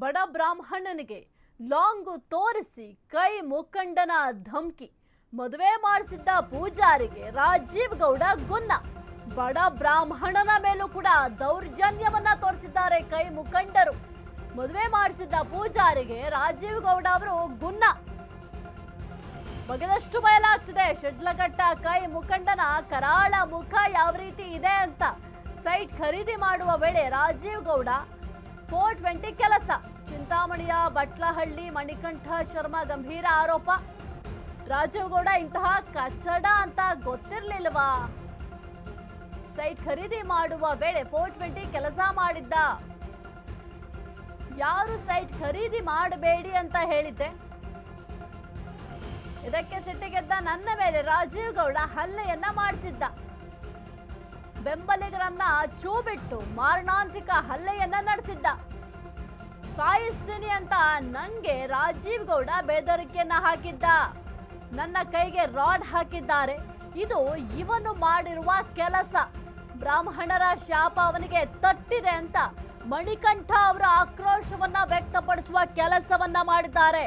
ಬಡ ಬ್ರಾಹ್ಮಣನಿಗೆ ಲಾಂಗು ತೋರಿಸಿ ಕೈ ಮುಖಂಡನ ಧಮಕಿ. ಮದುವೆ ಮಾಡಿಸಿದ್ದ ಪೂಜಾರಿಗೆ ರಾಜೀವ್ ಗೌಡ ಗುನ್ನ. ಬಡ ಬ್ರಾಹ್ಮಣನ ಮೇಲೂ ಕೂಡ ದೌರ್ಜನ್ಯವನ್ನ ತೋರಿಸಿದ್ದಾರೆ ಕೈ ಮುಖಂಡರು. ಮದುವೆ ಮಾಡಿಸಿದ್ದ ಪೂಜಾರಿಗೆ ರಾಜೀವ್ ಗೌಡ ಅವರು ಗುನ್ನ. ಬಗೆದಷ್ಟು ಬಯಲಾಗ್ತಿದೆ ಶಿಡ್ಲಘಟ್ಟ ಕೈ ಮುಖಂಡನ ಕರಾಳ ಮುಖ ಯಾವ ರೀತಿ ಇದೆ ಅಂತ. ಸೈಟ್ ಖರೀದಿ ಮಾಡುವ ವೇಳೆ ರಾಜೀವ್ ಗೌಡ 420 ಕೆಲಸ. ಚಿಂತಾಮಣಿಯ ಬಟ್ಲಹಳ್ಳಿ ಮಣಿಕಂಠ ಶರ್ಮಾ ಗಂಭೀರ ಆರೋಪ. ರಾಜೀವ್ ಗೌಡ ಇಂತಹ ಕಚ್ಚಡ ಅಂತ ಗೊತ್ತಿರ್ಲಿಲ್ವಾ? ಸೈಟ್ ಖರೀದಿ ಮಾಡುವ ವೇಳೆ 420 ಕೆಲಸ ಮಾಡಿದ್ದ. ಯಾರು ಸೈಟ್ ಖರೀದಿ ಮಾಡಬೇಡಿ ಅಂತ ಹೇಳಿದ್ದೆ? ಇದಕ್ಕೆ ಸಿಟ್ಟಿಗೆದ್ದ ನನ್ನ ಮೇಲೆ ರಾಜೀವ್ ಗೌಡ ಹಲ್ಲೆಯನ್ನ ಮಾಡಿಸಿದ್ದ. ಬೆಂಬಲಿಗರನ್ನ ಛೂ ಬಿಟ್ಟು ಮಾರಣಾಂತಿಕ ಹಲ್ಲೆಯನ್ನ ನಡೆಸಿದ್ದ. ಸಾಯಿಸ್ತೀನಿ ಅಂತ ನಂಗೆ ರಾಜೀವ್ ಗೌಡ ಬೆದರಿಕೆಯನ್ನ ಹಾಕಿದ್ದ. ನನ್ನ ಕೈಗೆ ರಾಡ್ ಹಾಕಿದ್ದಾರೆ. ಇದು ಇವನು ಮಾಡಿರುವ ಕೆಲಸ. ಬ್ರಾಹ್ಮಣರ ಶಾಪ ಅವನಿಗೆ ತಟ್ಟಿದೆ ಅಂತ ಮಣಿಕಂಠ ಅವರ ಆಕ್ರೋಶವನ್ನ ವ್ಯಕ್ತಪಡಿಸುವ ಕೆಲಸವನ್ನ ಮಾಡಿದ್ದಾರೆ.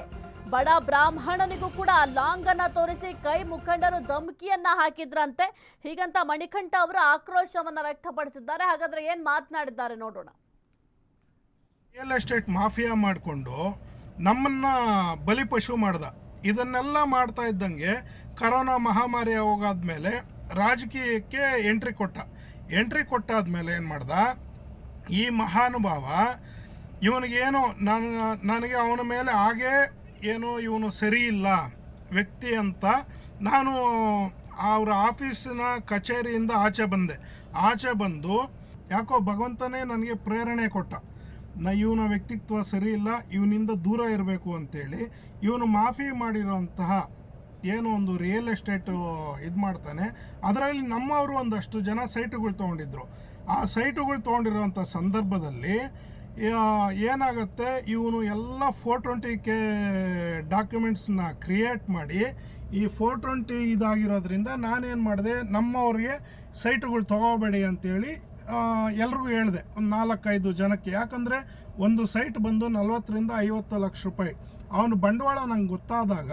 ಬಡ ಬ್ರಾಹ್ಮಣನಿಗೂ ಕೂಡ ಲಾಂಗನ್ನ ತೋರಿಸಿ ಕೈ ಮುಖಂಡರು ಧಮಕಿಯನ್ನ ಹಾಕಿದ್ರಂತೆ. ಹೀಗಂತ ಮಣಿಕಂಠ ಅವರು ಆಕ್ರೋಶವನ್ನ ವ್ಯಕ್ತಪಡಿಸಿದ್ದಾರೆ. ಹಾಗಾದ್ರೆ ಏನ್ ಮಾತನಾಡಿದ್ದಾರೆ ನೋಡೋಣ. ರಿಯಲ್ ಎಸ್ಟೇಟ್ ಮಾಫಿಯಾ ಮಾಡಿಕೊಂಡು ನಮ್ಮನ್ನ ಬಲಿಪಶು ಮಾಡ್ದ. ಇದನ್ನೆಲ್ಲ ಮಾಡ್ತಾ ಇದ್ದಂಗೆ ಕರೋನಾ ಮಹಾಮಾರಿ ಹೋಗಾದ್ಮೇಲೆ ರಾಜಕೀಯಕ್ಕೆ ಎಂಟ್ರಿ ಕೊಟ್ಟಾದ್ಮೇಲೆ ಏನು ಮಾಡ್ದ ಈ ಮಹಾನುಭಾವ. ಇವನಿಗೇನೋ ನನಗೆ ಅವನ ಮೇಲೆ ಹಾಗೇ ಏನೋ ಇವನು ಸರಿ ಇಲ್ಲ ವ್ಯಕ್ತಿ ಅಂತ ನಾನು ಅವರ ಆಫೀಸಿನ ಕಚೇರಿಯಿಂದ ಆಚೆ ಬಂದು ಯಾಕೋ ಭಗವಂತನೇ ನನಗೆ ಪ್ರೇರಣೆ ಕೊಟ್ಟ. ಇವನ ವ್ಯಕ್ತಿತ್ವ ಸರಿ ಇಲ್ಲ, ಇವನಿಂದ ದೂರ ಇರಬೇಕು ಅಂತೇಳಿ ಇವನು ಮಾಫಿ ಮಾಡಿರೋಂತಹ ಏನೋ ಒಂದು ರಿಯಲ್ ಎಸ್ಟೇಟು ಇದು ಮಾಡ್ತಾನೆ. ಅದರಲ್ಲಿ ನಮ್ಮವರು ಒಂದಷ್ಟು ಜನ ಸೈಟುಗಳು ತೊಗೊಂಡಿದ್ರು. ಆ ಸೈಟುಗಳು ತೊಗೊಂಡಿರೋಂಥ ಸಂದರ್ಭದಲ್ಲಿ ಏನಾಗುತ್ತೆ, ಇವನು ಎಲ್ಲ 420K ಡಾಕ್ಯುಮೆಂಟ್ಸ್ನ ಕ್ರಿಯೇಟ್ ಮಾಡಿ ಈ 420 ಇದಾಗಿರೋದ್ರಿಂದ ನಾನೇನು ಮಾಡಿದೆ, ನಮ್ಮವ್ರಿಗೆ ಸೈಟುಗಳು ತೊಗೋಬೇಡಿ ಅಂತೇಳಿ ಎಲ್ರಿಗೂ ಹೇಳಿದೆ, ಒಂದು 4-5 ಜನಕ್ಕೆ. ಯಾಕಂದರೆ ಒಂದು ಸೈಟ್ ಬಂದು 40 ರಿಂದ 50 ಲಕ್ಷ ರೂಪಾಯಿ. ಅವನು ಬಂಡವಾಳ ನಂಗೆ ಗೊತ್ತಾದಾಗ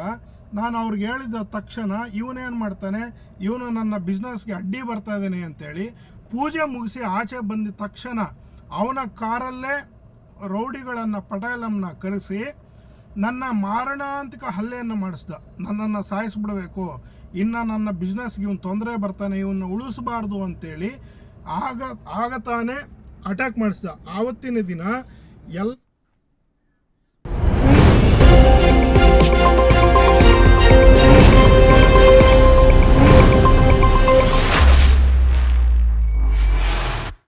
ನಾನು ಅವ್ರಿಗೆ ಹೇಳಿದ ತಕ್ಷಣ ಇವನೇನು ಮಾಡ್ತಾನೆ, ಇವನು ನನ್ನ ಬಿಸ್ನೆಸ್ಗೆ ಅಡ್ಡಿ ಬರ್ತಾ ಇದ್ದಾನೆ ಅಂತೇಳಿ ಪೂಜೆ ಮುಗಿಸಿ ಆಚೆ ಬಂದ ತಕ್ಷಣ ಅವನ ಕಾರಲ್ಲೇ ರೌಡಿಗಳನ್ನು ಪಟಾಲಂನ ಕರೆಸಿ ನನ್ನ ಮಾರಣಾಂತಿಕ ಹಲ್ಲೆಯನ್ನು ಮಾಡಿಸ್ದ. ನನ್ನನ್ನು ಸಾಯಿಸ್ಬಿಡಬೇಕು, ಇನ್ನು ನನ್ನ ಬಿಸ್ನೆಸ್ಗೆ ಇವನು ತೊಂದರೆ ಬರ್ತಾನೆ, ಇವನ್ನ ಉಳಿಸಬಾರ್ದು ಅಂತೇಳಿ ಆಗ ತಾನೇ ಅಟ್ಯಾಕ್ ಮಾಡಿಸ್ದ. ಆವತ್ತಿನ ದಿನ